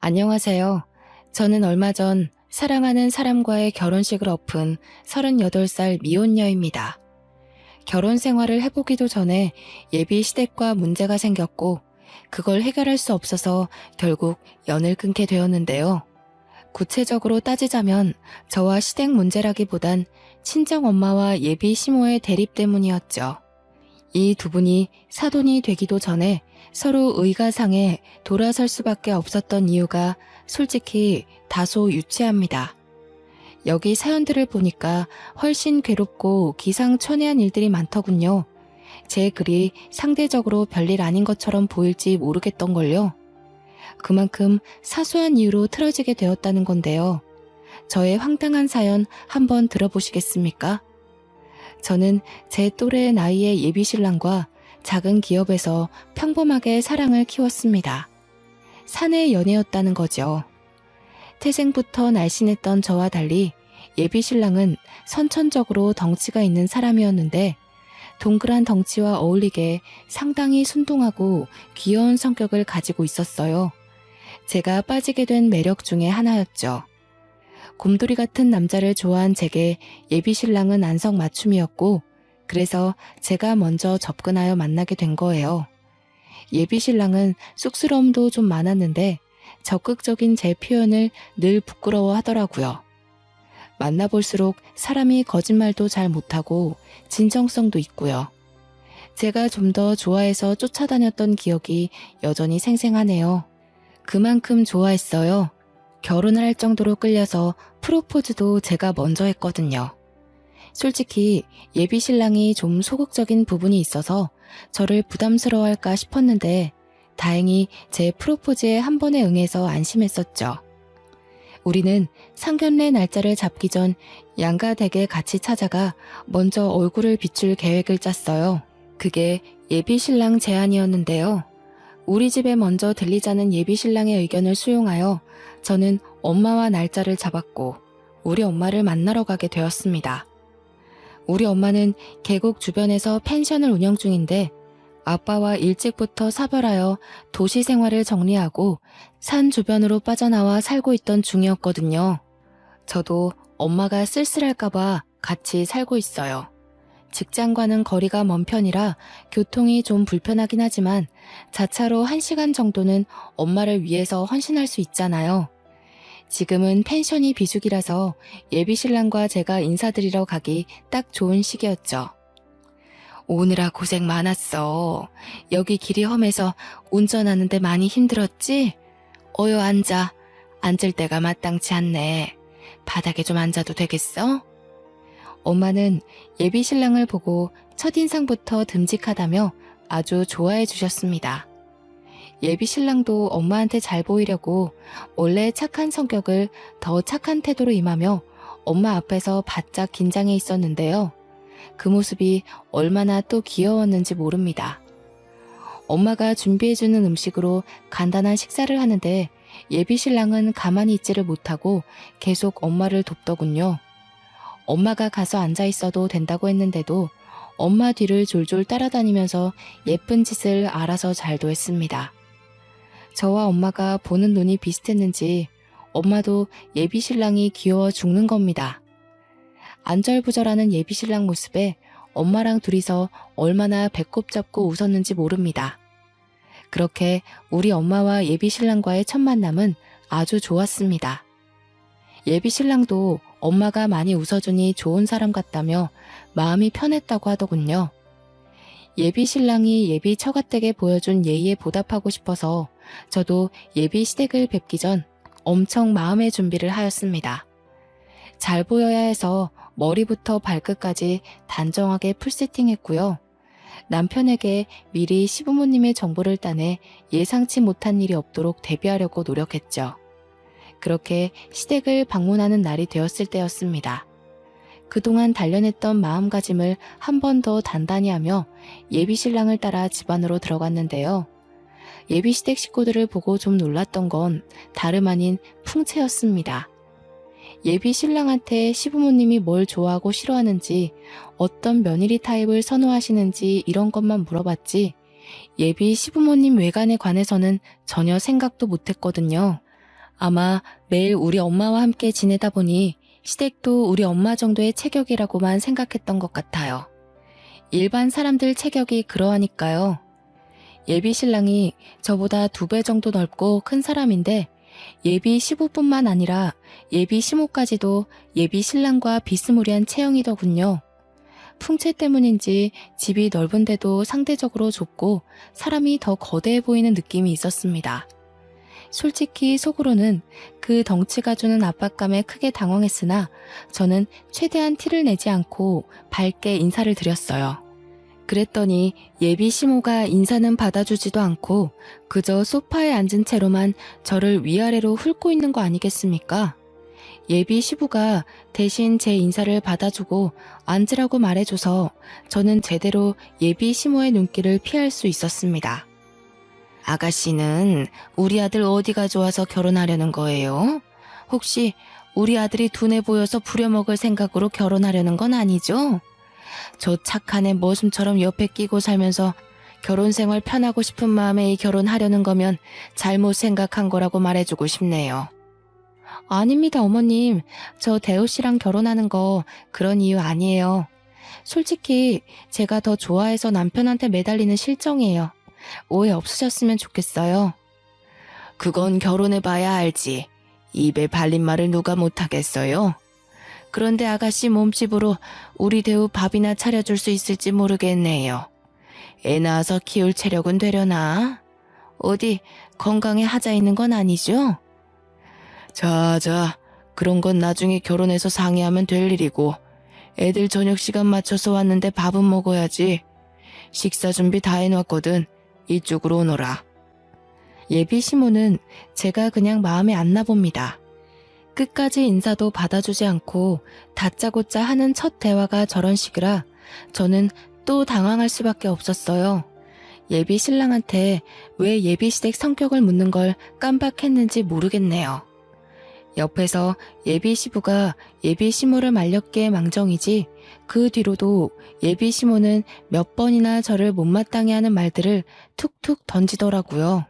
안녕하세요. 저는 얼마 전 사랑하는 사람과의 결혼식을 엎은 38살 미혼녀입니다. 결혼 생활을 해보기도 전에 예비 시댁과 문제가 생겼고 그걸 해결할 수 없어서 결국 연을 끊게 되었는데요. 구체적으로 따지자면 저와 시댁 문제라기보단 친정엄마와 예비 시모의 대립 때문이었죠. 이 두 분이 사돈이 되기도 전에 서로 의가상에 돌아설 수밖에 없었던 이유가 솔직히 다소 유치합니다. 여기 사연들을 보니까 훨씬 괴롭고 기상천외한 일들이 많더군요. 제 글이 상대적으로 별일 아닌 것처럼 보일지 모르겠던걸요. 그만큼 사소한 이유로 틀어지게 되었다는 건데요. 저의 황당한 사연 한번 들어보시겠습니까? 저는 제 또래 나이의 예비신랑과 작은 기업에서 평범하게 사랑을 키웠습니다. 사내 연애였다는 거죠. 태생부터 날씬했던 저와 달리 예비신랑은 선천적으로 덩치가 있는 사람이었는데 동그란 덩치와 어울리게 상당히 순둥하고 귀여운 성격을 가지고 있었어요. 제가 빠지게 된 매력 중에 하나였죠. 곰돌이 같은 남자를 좋아한 제게 예비신랑은 안성맞춤이었고 그래서 제가 먼저 접근하여 만나게 된 거예요. 예비신랑은 쑥스러움도 좀 많았는데 적극적인 제 표현을 늘 부끄러워하더라고요. 만나볼수록 사람이 거짓말도 잘 못하고 진정성도 있고요. 제가 좀 더 좋아해서 쫓아다녔던 기억이 여전히 생생하네요. 그만큼 좋아했어요. 결혼을 할 정도로 끌려서 프로포즈도 제가 먼저 했거든요. 솔직히 예비신랑이 좀 소극적인 부분이 있어서 저를 부담스러워할까 싶었는데 다행히 제 프로포즈에 한 번에 응해서 안심했었죠. 우리는 상견례 날짜를 잡기 전 양가 댁에 같이 찾아가 먼저 얼굴을 비출 계획을 짰어요. 그게 예비신랑 제안이었는데요. 우리 집에 먼저 들리자는 예비신랑의 의견을 수용하여 저는 엄마와 날짜를 잡았고 우리 엄마를 만나러 가게 되었습니다. 우리 엄마는 계곡 주변에서 펜션을 운영 중인데 아빠와 일찍부터 사별하여 도시 생활을 정리하고 산 주변으로 빠져나와 살고 있던 중이었거든요. 저도 엄마가 쓸쓸할까봐 같이 살고 있어요. 직장과는 거리가 먼 편이라 교통이 좀 불편하긴 하지만 자차로 1시간 정도는 엄마를 위해서 헌신할 수 있잖아요. 지금은 펜션이 비수기라서 예비신랑과 제가 인사드리러 가기 딱 좋은 시기였죠. 오느라 고생 많았어. 여기 길이 험해서 운전하는데 많이 힘들었지? 어여 앉아. 앉을 데가 마땅치 않네. 바닥에 좀 앉아도 되겠어? 엄마는 예비신랑을 보고 첫인상부터 듬직하다며 아주 좋아해 주셨습니다. 예비신랑도 엄마한테 잘 보이려고 원래 착한 성격을 더 착한 태도로 임하며 엄마 앞에서 바짝 긴장해 있었는데요. 그 모습이 얼마나 또 귀여웠는지 모릅니다. 엄마가 준비해주는 음식으로 간단한 식사를 하는데 예비신랑은 가만히 있지를 못하고 계속 엄마를 돕더군요. 엄마가 가서 앉아 있어도 된다고 했는데도 엄마 뒤를 졸졸 따라다니면서 예쁜 짓을 알아서 잘도 했습니다. 저와 엄마가 보는 눈이 비슷했는지 엄마도 예비신랑이 귀여워 죽는 겁니다. 안절부절하는 예비신랑 모습에 엄마랑 둘이서 얼마나 배꼽 잡고 웃었는지 모릅니다. 그렇게 우리 엄마와 예비신랑과의 첫 만남은 아주 좋았습니다. 예비신랑도 엄마가 많이 웃어주니 좋은 사람 같다며 마음이 편했다고 하더군요. 예비신랑이 예비 처가댁에 보여준 예의에 보답하고 싶어서 저도 예비 시댁을 뵙기 전 엄청 마음의 준비를 하였습니다. 잘 보여야 해서 머리부터 발끝까지 단정하게 풀세팅했고요. 남편에게 미리 시부모님의 정보를 따내 예상치 못한 일이 없도록 대비하려고 노력했죠. 그렇게 시댁을 방문하는 날이 되었을 때였습니다. 그동안 단련했던 마음가짐을 한 번 더 단단히 하며 예비신랑을 따라 집 안으로 들어갔는데요. 예비시댁 식구들을 보고 좀 놀랐던 건 다름 아닌 풍채였습니다. 예비신랑한테 시부모님이 뭘 좋아하고 싫어하는지, 어떤 며느리 타입을 선호하시는지 이런 것만 물어봤지 예비 시부모님 외관에 관해서는 전혀 생각도 못했거든요. 아마 매일 우리 엄마와 함께 지내다 보니 시댁도 우리 엄마 정도의 체격이라고만 생각했던 것 같아요. 일반 사람들 체격이 그러하니까요. 예비 신랑이 저보다 2배 정도 넓고 큰 사람인데 예비 시부뿐만 아니라 예비 시모까지도 예비 신랑과 비스무리한 체형이더군요. 풍채 때문인지 집이 넓은데도 상대적으로 좁고 사람이 더 거대해 보이는 느낌이 있었습니다. 솔직히 속으로는 그 덩치가 주는 압박감에 크게 당황했으나 저는 최대한 티를 내지 않고 밝게 인사를 드렸어요. 그랬더니 예비 시모가 인사는 받아주지도 않고 그저 소파에 앉은 채로만 저를 위아래로 훑고 있는 거 아니겠습니까? 예비 시부가 대신 제 인사를 받아주고 앉으라고 말해줘서 저는 제대로 예비 시모의 눈길을 피할 수 있었습니다. 아가씨는 우리 아들 어디가 좋아서 결혼하려는 거예요? 혹시 우리 아들이 둔해 보여서 부려먹을 생각으로 결혼하려는 건 아니죠? 저 착한 애 머슴처럼 옆에 끼고 살면서 결혼 생활 편하고 싶은 마음에 이 결혼하려는 거면 잘못 생각한 거라고 말해주고 싶네요. 아닙니다, 어머님. 저 대호 씨랑 결혼하는 거 그런 이유 아니에요. 솔직히 제가 더 좋아해서 남편한테 매달리는 실정이에요. 오해 없으셨으면 좋겠어요. 그건 결혼해봐야 알지. 입에 발린 말을 누가 못하겠어요? 그런데 아가씨 몸집으로 우리 대우 밥이나 차려줄 수 있을지 모르겠네요. 애 낳아서 키울 체력은 되려나? 어디 건강에 하자 있는 건 아니죠? 자, 그런 건 나중에 결혼해서 상의하면 될 일이고 애들 저녁 시간 맞춰서 왔는데 밥은 먹어야지. 식사 준비 다 해놨거든. 이쪽으로 오너라. 예비 시모는 제가 그냥 마음에 안 나봅니다. 끝까지 인사도 받아주지 않고 다짜고짜 하는 첫 대화가 저런 식이라 저는 또 당황할 수밖에 없었어요. 예비 신랑한테 왜 예비 시댁 성격을 묻는 걸 깜빡했는지 모르겠네요. 옆에서 예비 시부가 예비 시모를 말렸기에 망정이지 그 뒤로도 예비 시모는 몇 번이나 저를 못마땅해 하는 말들을 툭툭 던지더라고요.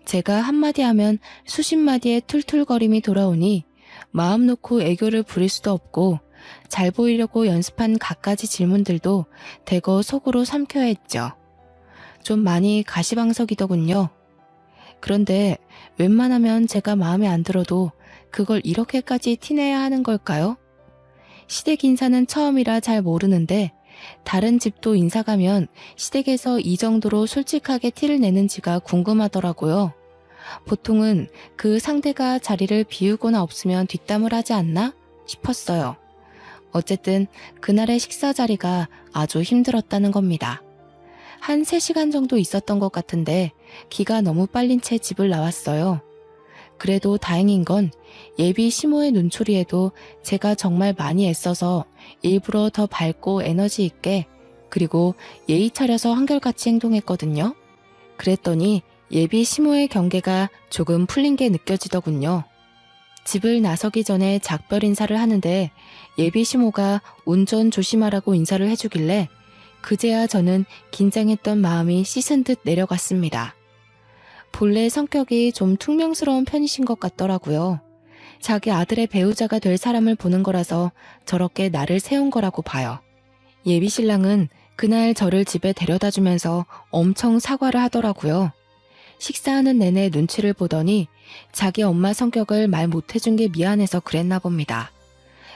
제가 한마디 하면 수십 마디의 툴툴거림이 돌아오니 마음 놓고 애교를 부릴 수도 없고 잘 보이려고 연습한 갖가지 질문들도 대거 속으로 삼켜야 했죠. 좀 많이 가시방석이더군요. 그런데 웬만하면 제가 마음에 안 들어도 그걸 이렇게까지 티내야 하는 걸까요? 시댁 인사는 처음이라 잘 모르는데 다른 집도 인사 가면 시댁에서 이 정도로 솔직하게 티를 내는지가 궁금하더라고요. 보통은 그 상대가 자리를 비우거나 없으면 뒷담을 하지 않나 싶었어요. 어쨌든 그날의 식사 자리가 아주 힘들었다는 겁니다. 한 3시간 정도 있었던 것 같은데 기가 너무 빨린 채 집을 나왔어요. 그래도 다행인 건 예비 시모의 눈초리에도 제가 정말 많이 애써서 일부러 더 밝고 에너지 있게 그리고 예의 차려서 한결같이 행동했거든요. 그랬더니 예비 시모의 경계가 조금 풀린 게 느껴지더군요. 집을 나서기 전에 작별 인사를 하는데 예비 시모가 운전 조심하라고 인사를 해주길래 그제야 저는 긴장했던 마음이 씻은 듯 내려갔습니다. 본래 성격이 좀 퉁명스러운 편이신 것 같더라고요. 자기 아들의 배우자가 될 사람을 보는 거라서 저렇게 나를 세운 거라고 봐요. 예비 신랑은 그날 저를 집에 데려다 주면서 엄청 사과를 하더라고요. 식사하는 내내 눈치를 보더니 자기 엄마 성격을 말 못해준 게 미안해서 그랬나 봅니다.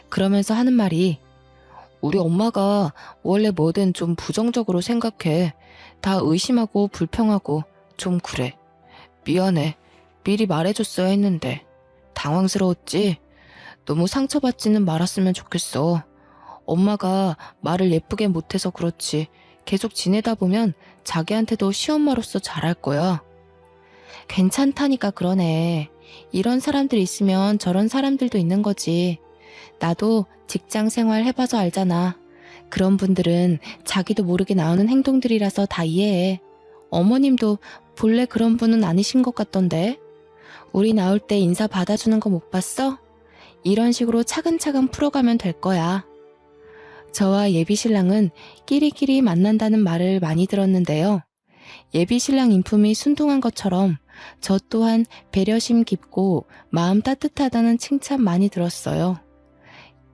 그러면서 하는 말이 우리 엄마가 원래 뭐든 좀 부정적으로 생각해. 다 의심하고 불평하고 좀 그래. 미안해. 미리 말해줬어야 했는데. 당황스러웠지? 너무 상처받지는 말았으면 좋겠어. 엄마가 말을 예쁘게 못해서 그렇지. 계속 지내다 보면 자기한테도 시엄마로서 잘할 거야. 괜찮다니까 그러네. 이런 사람들 있으면 저런 사람들도 있는 거지. 나도 직장 생활 해봐서 알잖아. 그런 분들은 자기도 모르게 나오는 행동들이라서 다 이해해. 어머님도 본래 그런 분은 아니신 것 같던데. 우리 나올 때 인사 받아주는 거 못 봤어? 이런 식으로 차근차근 풀어가면 될 거야. 저와 예비 신랑은 끼리끼리 만난다는 말을 많이 들었는데요. 예비 신랑 인품이 순둥한 것처럼 저 또한 배려심 깊고 마음 따뜻하다는 칭찬 많이 들었어요.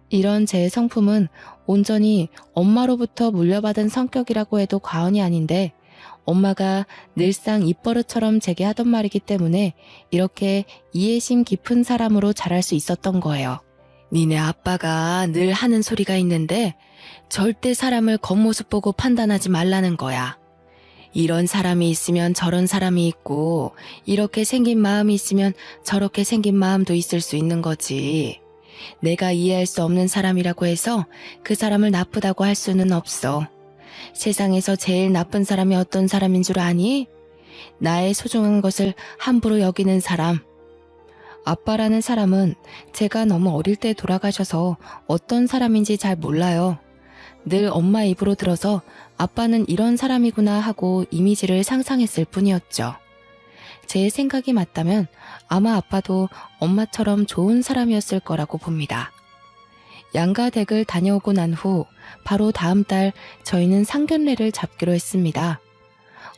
이런 제 성품은 온전히 엄마로부터 물려받은 성격이라고 해도 과언이 아닌데, 엄마가 늘상 입버릇처럼 제게 하던 말이기 때문에 이렇게 이해심 깊은 사람으로 자랄 수 있었던 거예요. 니네 아빠가 늘 하는 소리가 있는데 절대 사람을 겉모습 보고 판단하지 말라는 거야. 이런 사람이 있으면 저런 사람이 있고, 이렇게 생긴 마음이 있으면 저렇게 생긴 마음도 있을 수 있는 거지. 내가 이해할 수 없는 사람이라고 해서 그 사람을 나쁘다고 할 수는 없어. 세상에서 제일 나쁜 사람이 어떤 사람인 줄 아니? 나의 소중한 것을 함부로 여기는 사람. 아빠라는 사람은 제가 너무 어릴 때 돌아가셔서 어떤 사람인지 잘 몰라요. 늘 엄마 입으로 들어서 아빠는 이런 사람이구나 하고 이미지를 상상했을 뿐이었죠. 제 생각이 맞다면 아마 아빠도 엄마처럼 좋은 사람이었을 거라고 봅니다. 양가 댁을 다녀오고 난 후 바로 다음 달 저희는 상견례를 잡기로 했습니다.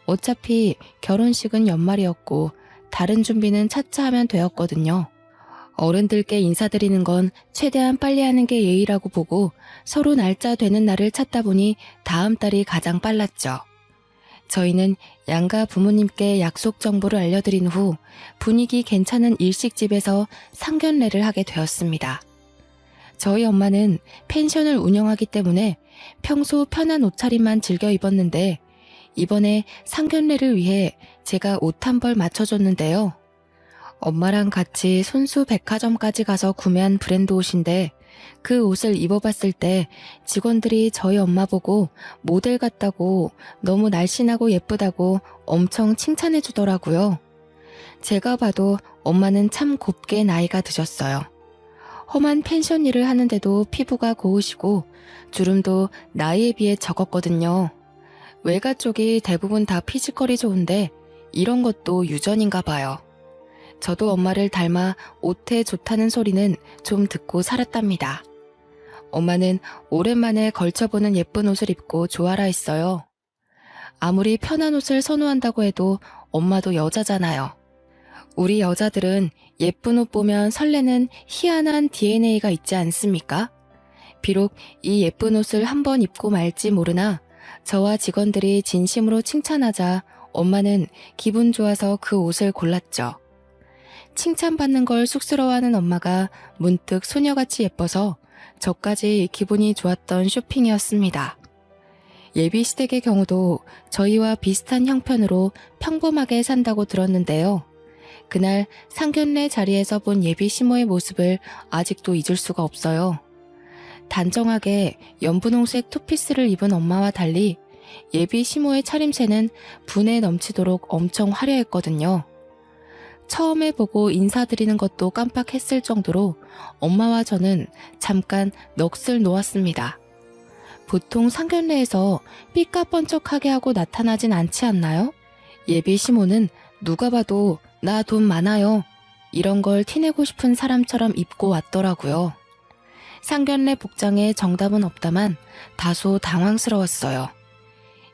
어차피 결혼식은 연말이었고 다른 준비는 차차 하면 되었거든요. 어른들께 인사드리는 건 최대한 빨리 하는 게 예의라고 보고 서로 날짜 되는 날을 찾다 보니 다음 달이 가장 빨랐죠. 저희는 양가 부모님께 약속 정보를 알려드린 후 분위기 괜찮은 일식집에서 상견례를 하게 되었습니다. 저희 엄마는 펜션을 운영하기 때문에 평소 편한 옷차림만 즐겨 입었는데 이번에 상견례를 위해 제가 옷 한 벌 맞춰줬는데요. 엄마랑 같이 손수 백화점까지 가서 구매한 브랜드 옷인데 그 옷을 입어봤을 때 직원들이 저희 엄마 보고 모델 같다고, 너무 날씬하고 예쁘다고 엄청 칭찬해 주더라고요. 제가 봐도 엄마는 참 곱게 나이가 드셨어요. 험한 펜션 일을 하는데도 피부가 고우시고 주름도 나이에 비해 적었거든요. 외가 쪽이 대부분 다 피지컬이 좋은데 이런 것도 유전인가 봐요. 저도 엄마를 닮아 옷에 좋다는 소리는 좀 듣고 살았답니다. 엄마는 오랜만에 걸쳐보는 예쁜 옷을 입고 좋아라 했어요. 아무리 편한 옷을 선호한다고 해도 엄마도 여자잖아요. 우리 여자들은 예쁜 옷 보면 설레는 희한한 DNA가 있지 않습니까? 비록 이 예쁜 옷을 한번 입고 말지 모르나 저와 직원들이 진심으로 칭찬하자 엄마는 기분 좋아서 그 옷을 골랐죠. 칭찬받는 걸 쑥스러워하는 엄마가 문득 소녀같이 예뻐서 저까지 기분이 좋았던 쇼핑이었습니다. 예비 시댁의 경우도 저희와 비슷한 형편으로 평범하게 산다고 들었는데요. 그날 상견례 자리에서 본 예비 시모의 모습을 아직도 잊을 수가 없어요. 단정하게 연분홍색 투피스를 입은 엄마와 달리 예비 시모의 차림새는 분에 넘치도록 엄청 화려했거든요. 처음에 보고 인사드리는 것도 깜빡했을 정도로 엄마와 저는 잠깐 넋을 놓았습니다. 보통 상견례에서 삐까뻔쩍하게 하고 나타나진 않지 않나요? 예비 시모는 누가 봐도 나 돈 많아요, 이런 걸 티내고 싶은 사람처럼 입고 왔더라고요. 상견례 복장에 정답은 없다만 다소 당황스러웠어요.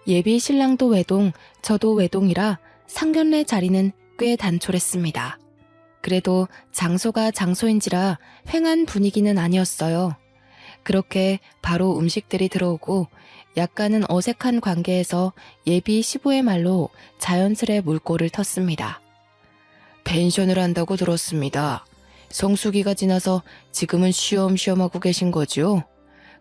예비 신랑도 외동, 저도 외동이라 상견례 자리는 꽤 단촐했습니다. 그래도 장소가 장소인지라 휑한 분위기는 아니었어요. 그렇게 바로 음식들이 들어오고 약간은 어색한 관계에서 예비 시부의 말로 자연스레 물꼬를 텄습니다. 펜션을 한다고 들었습니다. 성수기가 지나서 지금은 쉬엄쉬엄 하고 계신 거죠?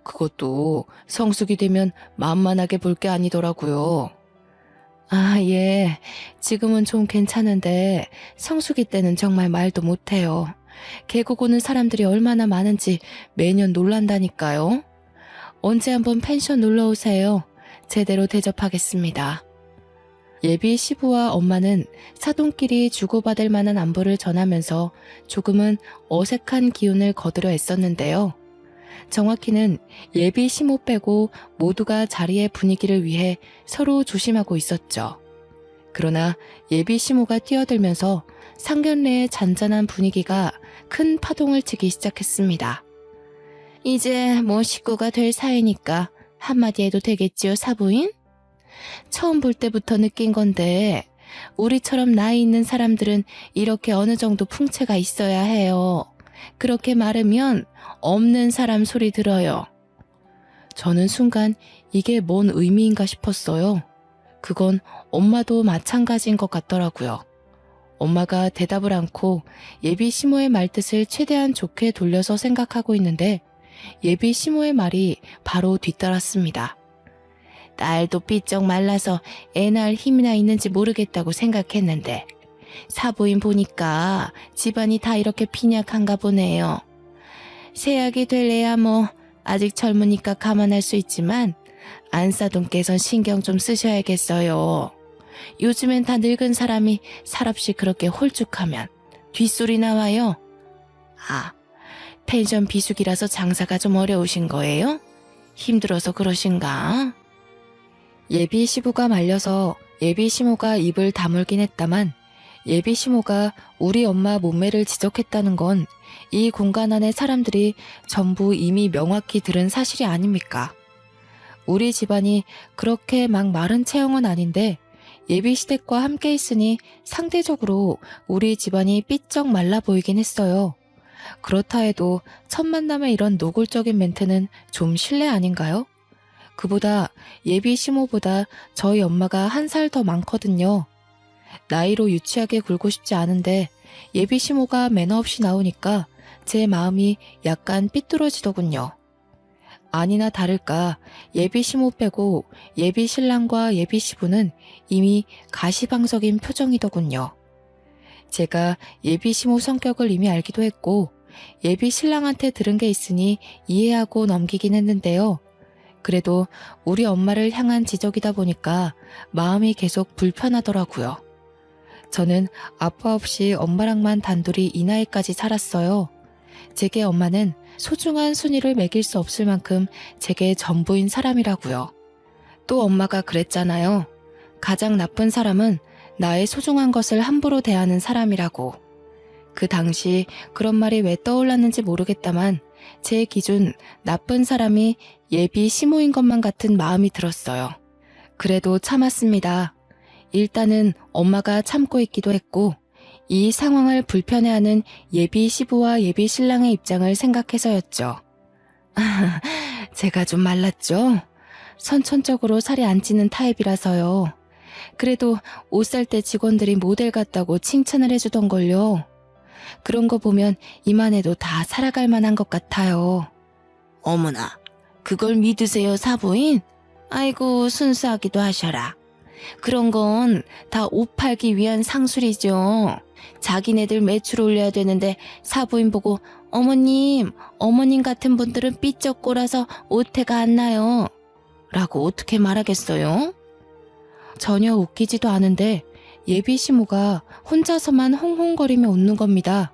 그것도 성수기 되면 만만하게 볼 게 아니더라고요. 아, 예. 지금은 좀 괜찮은데 성수기 때는 정말 말도 못해요. 계곡 오는 사람들이 얼마나 많은지 매년 놀란다니까요. 언제 한번 펜션 놀러 오세요. 제대로 대접하겠습니다. 예비 시부와 엄마는 사돈끼리 주고받을 만한 안부를 전하면서 조금은 어색한 기운을 거두려 애썼는데요. 정확히는 예비 시모 빼고 모두가 자리의 분위기를 위해 서로 조심하고 있었죠. 그러나 예비 시모가 뛰어들면서 상견례의 잔잔한 분위기가 큰 파동을 치기 시작했습니다. 이제 뭐 식구가 될 사이니까 한마디 해도 되겠지요, 사부인? 처음 볼 때부터 느낀 건데 우리처럼 나이 있는 사람들은 이렇게 어느 정도 풍채가 있어야 해요. 그렇게 말하면 없는 사람 소리 들어요. 저는 순간 이게 뭔 의미인가 싶었어요. 그건 엄마도 마찬가지인 것 같더라고요. 엄마가 대답을 않고 예비 시모의 말뜻을 최대한 좋게 돌려서 생각하고 있는데 예비 시모의 말이 바로 뒤따랐습니다. 딸도 삐쩍 말라서 애 낳을 힘이나 있는지 모르겠다고 생각했는데 사부인 보니까 집안이 다 이렇게 빈약한가 보네요. 세약이 될래야 뭐 아직 젊으니까 감안할 수 있지만 안사돈께선 신경 좀 쓰셔야겠어요. 요즘엔 다 늙은 사람이 살없이 그렇게 홀쭉하면 뒷소리 나와요. 아, 펜션 비수기라서 장사가 좀 어려우신 거예요? 힘들어서 그러신가? 예비 시부가 말려서 예비 시모가 입을 다물긴 했다만 예비 시모가 우리 엄마 몸매를 지적했다는 건 이 공간 안의 사람들이 전부 이미 명확히 들은 사실이 아닙니까? 우리 집안이 그렇게 막 마른 체형은 아닌데 예비 시댁과 함께 있으니 상대적으로 우리 집안이 삐쩍 말라 보이긴 했어요. 그렇다 해도 첫 만남에 이런 노골적인 멘트는 좀 실례 아닌가요? 그보다 예비 시모보다 저희 엄마가 한 살 더 많거든요. 나이로 유치하게 굴고 싶지 않은데 예비 시모가 매너 없이 나오니까 제 마음이 약간 삐뚤어지더군요. 아니나 다를까 예비 시모 빼고 예비 신랑과 예비 시부는 이미 가시방석인 표정이더군요. 제가 예비 시모 성격을 이미 알기도 했고 예비 신랑한테 들은 게 있으니 이해하고 넘기긴 했는데요. 그래도 우리 엄마를 향한 지적이다 보니까 마음이 계속 불편하더라고요. 저는 아빠 없이 엄마랑만 단둘이 이 나이까지 살았어요. 제게 엄마는 소중한 순위를 매길 수 없을 만큼 제게 전부인 사람이라고요. 또 엄마가 그랬잖아요. 가장 나쁜 사람은 나의 소중한 것을 함부로 대하는 사람이라고. 그 당시 그런 말이 왜 떠올랐는지 모르겠다만 제 기준 나쁜 사람이 예비 시모인 것만 같은 마음이 들었어요. 그래도 참았습니다. 일단은 엄마가 참고 있기도 했고 이 상황을 불편해하는 예비 시부와 예비 신랑의 입장을 생각해서였죠. 제가 좀 말랐죠? 선천적으로 살이 안 찌는 타입이라서요. 그래도 옷 살 때 직원들이 모델 같다고 칭찬을 해주던걸요. 그런 거 보면 이만해도 다 살아갈 만한 것 같아요. 어머나, 그걸 믿으세요, 사부인? 아이고, 순수하기도 하셔라. 그런 건 다 옷 팔기 위한 상술이죠. 자기네들 매출 올려야 되는데 사부인 보고 어머님 같은 분들은 삐쩍 꼴아서 옷태가 안 나요. 라고 어떻게 말하겠어요? 전혀 웃기지도 않은데 예비 시모가 혼자서만 홍홍거리며 웃는 겁니다.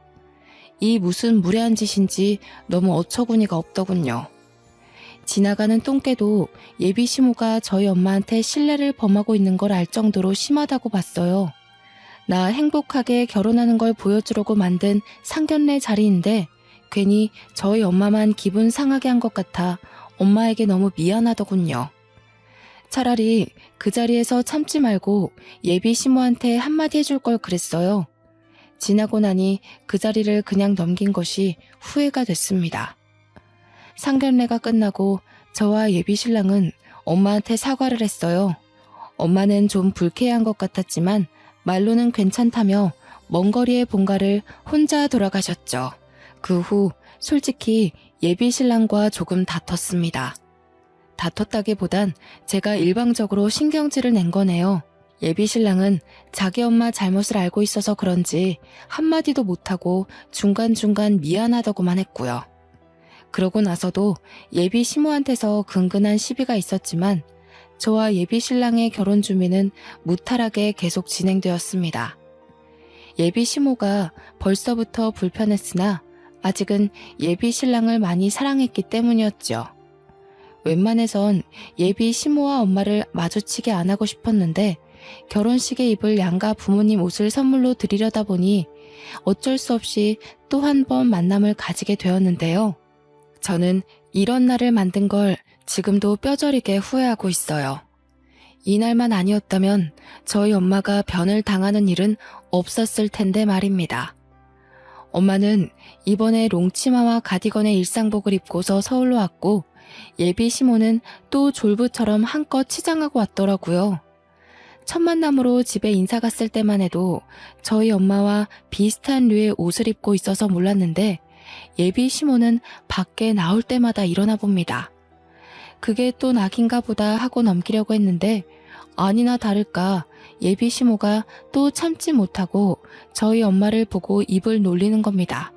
이 무슨 무례한 짓인지 너무 어처구니가 없더군요. 지나가는 똥개도 예비 시모가 저희 엄마한테 신뢰를 범하고 있는 걸 알 정도로 심하다고 봤어요. 나 행복하게 결혼하는 걸 보여주려고 만든 상견례 자리인데 괜히 저희 엄마만 기분 상하게 한 것 같아 엄마에게 너무 미안하더군요. 차라리 그 자리에서 참지 말고 예비 시모한테 한마디 해줄 걸 그랬어요. 지나고 나니 그 자리를 그냥 넘긴 것이 후회가 됐습니다. 상견례가 끝나고 저와 예비 신랑은 엄마한테 사과를 했어요. 엄마는 좀 불쾌한 것 같았지만 말로는 괜찮다며 먼 거리의 본가를 혼자 돌아가셨죠. 그 후 솔직히 예비 신랑과 조금 다퉜습니다. 다퉜다기보단 제가 일방적으로 신경질을 낸 거네요. 예비 신랑은 자기 엄마 잘못을 알고 있어서 그런지 한마디도 못하고 중간중간 미안하다고만 했고요. 그러고 나서도 예비 시모한테서 근근한 시비가 있었지만 저와 예비 신랑의 결혼 준비는 무탈하게 계속 진행되었습니다. 예비 시모가 벌써부터 불편했으나 아직은 예비 신랑을 많이 사랑했기 때문이었죠. 웬만해선 예비 시모와 엄마를 마주치게 안 하고 싶었는데 결혼식에 입을 양가 부모님 옷을 선물로 드리려다 보니 어쩔 수 없이 또 한 번 만남을 가지게 되었는데요. 저는 이런 날을 만든 걸 지금도 뼈저리게 후회하고 있어요. 이날만 아니었다면 저희 엄마가 변을 당하는 일은 없었을 텐데 말입니다. 엄마는 이번에 롱치마와 가디건의 일상복을 입고서 서울로 왔고 예비 시모는 또 졸부처럼 한껏 치장하고 왔더라고요. 첫 만남으로 집에 인사 갔을 때만 해도 저희 엄마와 비슷한 류의 옷을 입고 있어서 몰랐는데 예비 시모는 밖에 나올 때마다 일어나 봅니다. 그게 또 낙인가 보다 하고 넘기려고 했는데 아니나 다를까 예비 시모가 또 참지 못하고 저희 엄마를 보고 입을 놀리는 겁니다.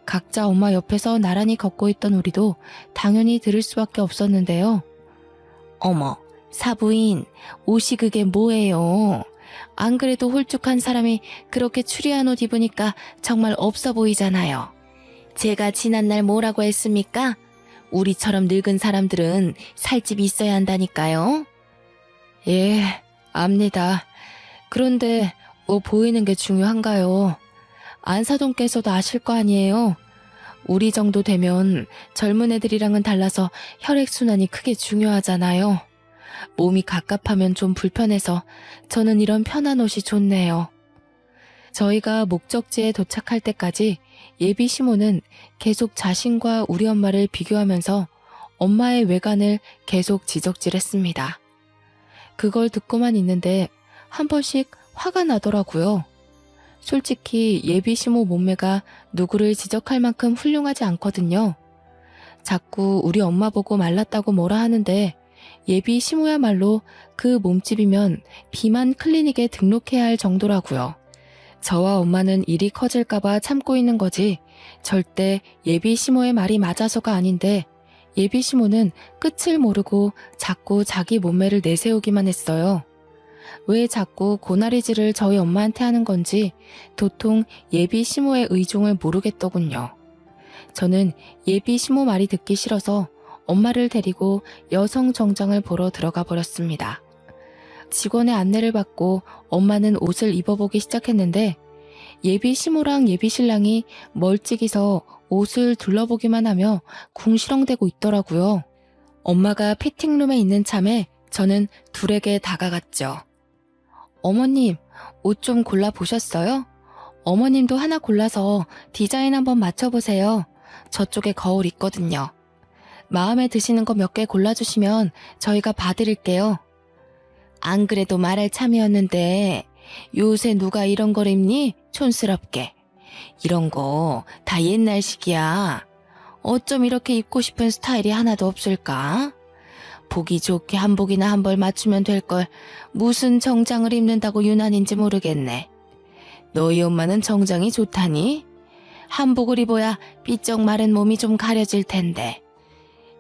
각자 엄마 옆에서 나란히 걷고 있던 우리도 당연히 들을 수밖에 없었는데요. 어머, 사부인, 옷이 그게 뭐예요? 안 그래도 홀쭉한 사람이 그렇게 추리한 옷 입으니까 정말 없어 보이잖아요. 제가 지난날 뭐라고 했습니까? 우리처럼 늙은 사람들은 살집이 있어야 한다니까요. 예, 압니다. 그런데 뭐 보이는 게 중요한가요? 안사돈께서도 아실 거 아니에요? 우리 정도 되면 젊은 애들이랑은 달라서 혈액순환이 크게 중요하잖아요. 몸이 갑갑하면 좀 불편해서 저는 이런 편한 옷이 좋네요. 저희가 목적지에 도착할 때까지 예비 시모는 계속 자신과 우리 엄마를 비교하면서 엄마의 외관을 계속 지적질했습니다. 그걸 듣고만 있는데 한 번씩 화가 나더라고요. 솔직히 예비 시모 몸매가 누구를 지적할 만큼 훌륭하지 않거든요. 자꾸 우리 엄마 보고 말랐다고 뭐라 하는데 예비 시모야말로 그 몸집이면 비만 클리닉에 등록해야 할 정도라고요. 저와 엄마는 일이 커질까봐 참고 있는 거지 절대 예비 시모의 말이 맞아서가 아닌데 예비 시모는 끝을 모르고 자꾸 자기 몸매를 내세우기만 했어요. 왜 자꾸 고나리질을 저희 엄마한테 하는 건지 도통 예비 시모의 의중을 모르겠더군요. 저는 예비 시모 말이 듣기 싫어서 엄마를 데리고 여성 정장을 보러 들어가 버렸습니다. 직원의 안내를 받고 엄마는 옷을 입어보기 시작했는데 예비 시모랑 예비 신랑이 멀찍이서 옷을 둘러보기만 하며 궁시렁대고 있더라고요. 엄마가 피팅룸에 있는 참에 저는 둘에게 다가갔죠. 어머님, 옷 좀 골라보셨어요? 어머님도 하나 골라서 디자인 한번 맞춰보세요. 저쪽에 거울 있거든요. 마음에 드시는 거 몇 개 골라주시면 저희가 봐드릴게요. 안 그래도 말할 참이었는데 요새 누가 이런 걸 입니? 촌스럽게. 이런 거 다 옛날식이야. 어쩜 이렇게 입고 싶은 스타일이 하나도 없을까? 보기 좋게 한복이나 한 벌 맞추면 될 걸 무슨 정장을 입는다고 유난인지 모르겠네. 너희 엄마는 정장이 좋다니? 한복을 입어야 삐쩍 마른 몸이 좀 가려질 텐데.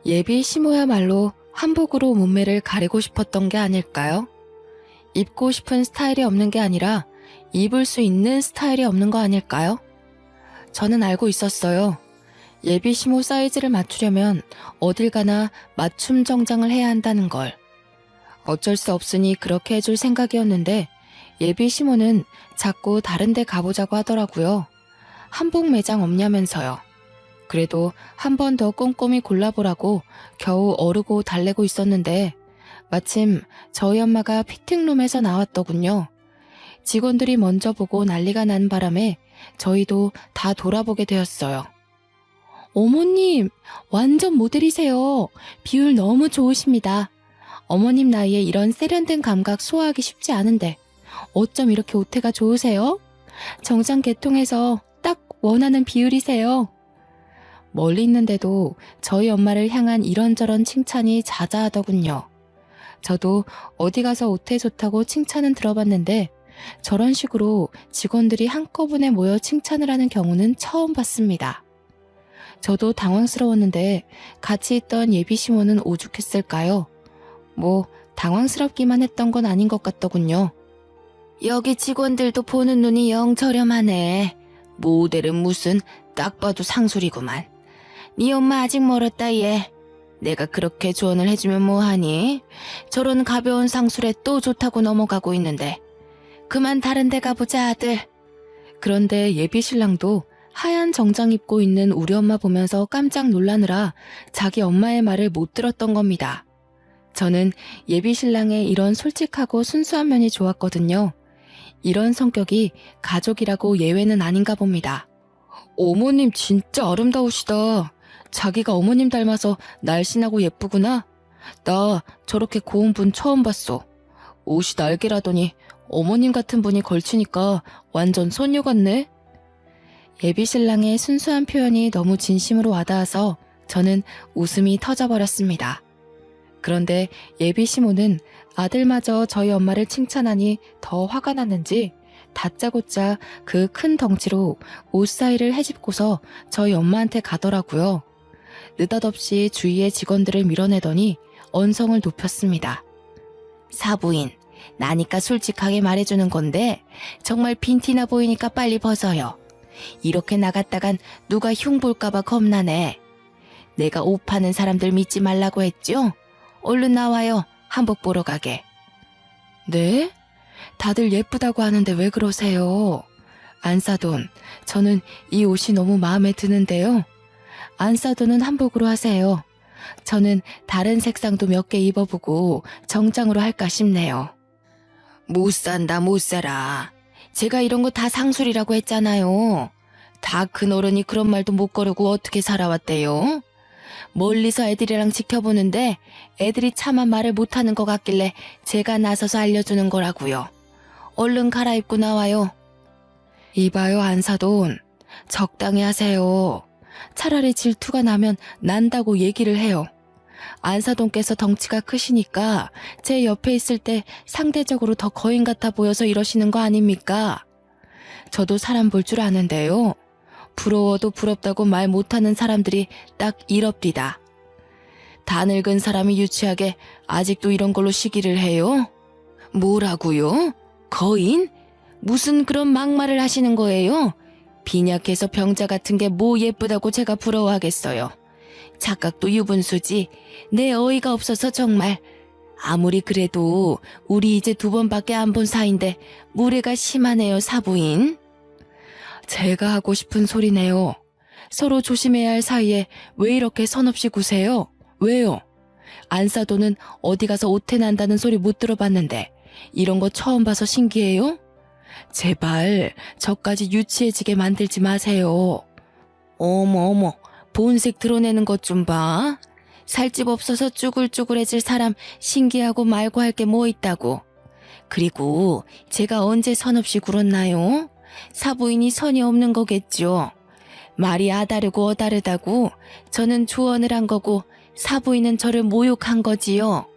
예비 시모야말로 한복으로 몸매를 가리고 싶었던 게 아닐까요? 입고 싶은 스타일이 없는 게 아니라 입을 수 있는 스타일이 없는 거 아닐까요? 저는 알고 있었어요. 예비 시모 사이즈를 맞추려면 어딜 가나 맞춤 정장을 해야 한다는 걸. 어쩔 수 없으니 그렇게 해줄 생각이었는데 예비 시모는 자꾸 다른 데 가보자고 하더라고요. 한복 매장 없냐면서요. 그래도 한 번 더 꼼꼼히 골라보라고 겨우 어르고 달래고 있었는데 마침 저희 엄마가 피팅룸에서 나왔더군요. 직원들이 먼저 보고 난리가 난 바람에 저희도 다 돌아보게 되었어요. 어머님, 완전 모델이세요. 비율 너무 좋으십니다. 어머님 나이에 이런 세련된 감각 소화하기 쉽지 않은데 어쩜 이렇게 오태가 좋으세요? 정장 계통에서 딱 원하는 비율이세요. 멀리 있는데도 저희 엄마를 향한 이런저런 칭찬이 자자하더군요. 저도 어디 가서 오태 좋다고 칭찬은 들어봤는데 저런 식으로 직원들이 한꺼번에 모여 칭찬을 하는 경우는 처음 봤습니다. 저도 당황스러웠는데 같이 있던 예비 시모는 오죽했을까요? 뭐 당황스럽기만 했던 건 아닌 것 같더군요. 여기 직원들도 보는 눈이 영 저렴하네. 모델은 무슨 딱 봐도 상술이구만. 네 엄마 아직 멀었다 얘. 내가 그렇게 조언을 해주면 뭐하니? 저런 가벼운 상술에 또 좋다고 넘어가고 있는데. 그만 다른 데 가보자 아들. 그런데 예비 신랑도 하얀 정장 입고 있는 우리 엄마 보면서 깜짝 놀라느라 자기 엄마의 말을 못 들었던 겁니다. 저는 예비 신랑의 이런 솔직하고 순수한 면이 좋았거든요. 이런 성격이 가족이라고 예외는 아닌가 봅니다. 어머님 진짜 아름다우시다. 자기가 어머님 닮아서 날씬하고 예쁘구나. 나 저렇게 고운 분 처음 봤어. 옷이 날개라더니 어머님 같은 분이 걸치니까 완전 소녀 같네. 예비 신랑의 순수한 표현이 너무 진심으로 와닿아서 저는 웃음이 터져버렸습니다. 그런데 예비 시모는 아들마저 저희 엄마를 칭찬하니 더 화가 났는지 다짜고짜 그 큰 덩치로 옷 사이를 헤집고서 저희 엄마한테 가더라고요. 느닷없이 주위의 직원들을 밀어내더니 언성을 높였습니다. 사부인, 나니까 솔직하게 말해주는 건데 정말 빈티나 보이니까 빨리 벗어요. 이렇게 나갔다간 누가 흉 볼까봐 겁나네. 내가 옷 파는 사람들 믿지 말라고 했죠? 얼른 나와요. 한복 보러 가게. 네? 다들 예쁘다고 하는데 왜 그러세요? 안사돈, 저는 이 옷이 너무 마음에 드는데요. 안사돈은 한복으로 하세요. 저는 다른 색상도 몇 개 입어보고 정장으로 할까 싶네요. 못 산다 못 살아. 제가 이런 거 다 상술이라고 했잖아요. 다 큰 어른이 그런 말도 못 거르고 어떻게 살아왔대요? 멀리서 애들이랑 지켜보는데 애들이 차마 말을 못하는 것 같길래 제가 나서서 알려주는 거라고요. 얼른 갈아입고 나와요. 이봐요 안사돈. 적당히 하세요. 차라리 질투가 나면 난다고 얘기를 해요. 안사돈께서 덩치가 크시니까 제 옆에 있을 때 상대적으로 더 거인 같아 보여서 이러시는 거 아닙니까? 저도 사람 볼 줄 아는데요. 부러워도 부럽다고 말 못하는 사람들이 딱 이럽디다. 다 늙은 사람이 유치하게 아직도 이런 걸로 시기를 해요? 뭐라고요? 거인? 무슨 그런 막말을 하시는 거예요? 빈약해서 병자 같은 게 뭐 예쁘다고 제가 부러워하겠어요. 착각도 유분수지. 내 어이가 없어서 정말. 아무리 그래도 우리 이제 2번밖에 안 본 사이인데 무례가 심하네요, 사부인. 제가 하고 싶은 소리네요. 서로 조심해야 할 사이에 왜 이렇게 선없이 구세요? 왜요? 안사돈은 어디 가서 오태 난다는 소리 못 들어봤는데 이런 거 처음 봐서 신기해요? 제발 저까지 유치해지게 만들지 마세요. 어머 본색 드러내는 것 좀 봐. 살집 없어서 쭈글쭈글해질 사람 신기하고 말고 할 게 뭐 있다고. 그리고 제가 언제 선없이 굴었나요? 사부인이 선이 없는 거겠죠. 말이 아다르고 어다르다고 저는 조언을 한 거고 사부인은 저를 모욕한 거지요.